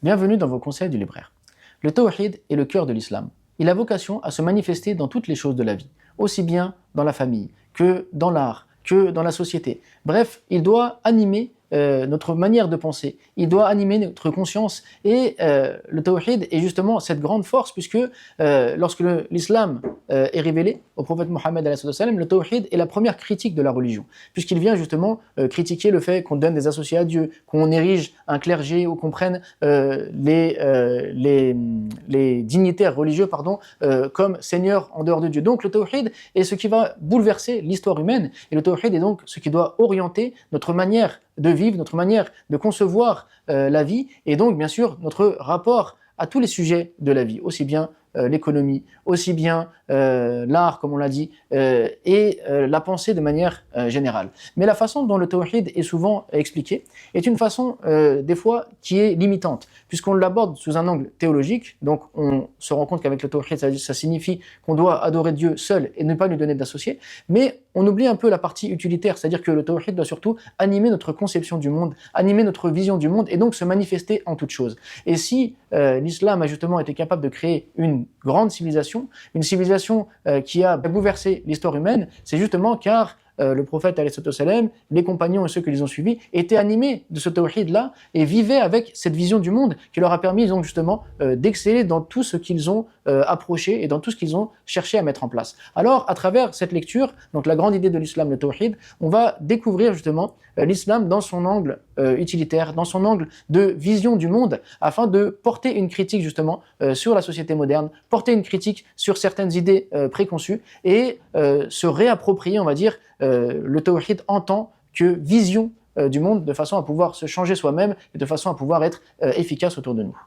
Bienvenue dans vos conseils du libraire. Le tawhid est le cœur de l'islam. Il a vocation à se manifester dans toutes les choses de la vie, aussi bien dans la famille que dans l'art, que dans la société. Bref, il doit animer notre manière de penser, il doit animer notre conscience et le tawhid est justement cette grande force puisque lorsque l'islam est révélé au prophète Mohammed, le tawhid est la première critique de la religion puisqu'il vient justement critiquer le fait qu'on donne des associés à Dieu, qu'on érige un clergé ou qu'on prenne les dignitaires religieux comme seigneurs en dehors de Dieu. Donc le tawhid est ce qui va bouleverser l'histoire humaine et le tawhid est donc ce qui doit orienter notre manière de vivre, notre manière de concevoir la vie et donc bien sûr notre rapport à tous les sujets de la vie, aussi bien l'économie, aussi bien l'art comme on l'a dit et la pensée de manière générale. Mais la façon dont le tawhid est souvent expliqué est une façon des fois qui est limitante puisqu'on l'aborde sous un angle théologique, donc on se rend compte qu'avec le tawhid ça signifie qu'on doit adorer Dieu seul et ne pas lui donner d'associés, mais on oublie un peu la partie utilitaire, c'est-à-dire que le tawhid doit surtout animer notre conception du monde, animer notre vision du monde et donc se manifester en toute chose. Et si l'islam a justement été capable de créer une grande civilisation, une civilisation qui a bouleversé l'histoire humaine, c'est justement car le prophète, les compagnons et ceux qui les ont suivis étaient animés de ce tawhid-là et vivaient avec cette vision du monde qui leur a permis donc justement d'exceller dans tout ce qu'ils ont approché et dans tout ce qu'ils ont cherché à mettre en place. Alors, à travers cette lecture, donc la grande idée de l'islam, le tawhid, on va découvrir justement l'islam dans son angle utilitaire, dans son angle de vision du monde, afin de porter une critique justement sur la société moderne, porter une critique sur certaines idées préconçues et se réapproprier, on va dire, le tawhid en tant que vision du monde de façon à pouvoir se changer soi-même et de façon à pouvoir être efficace autour de nous.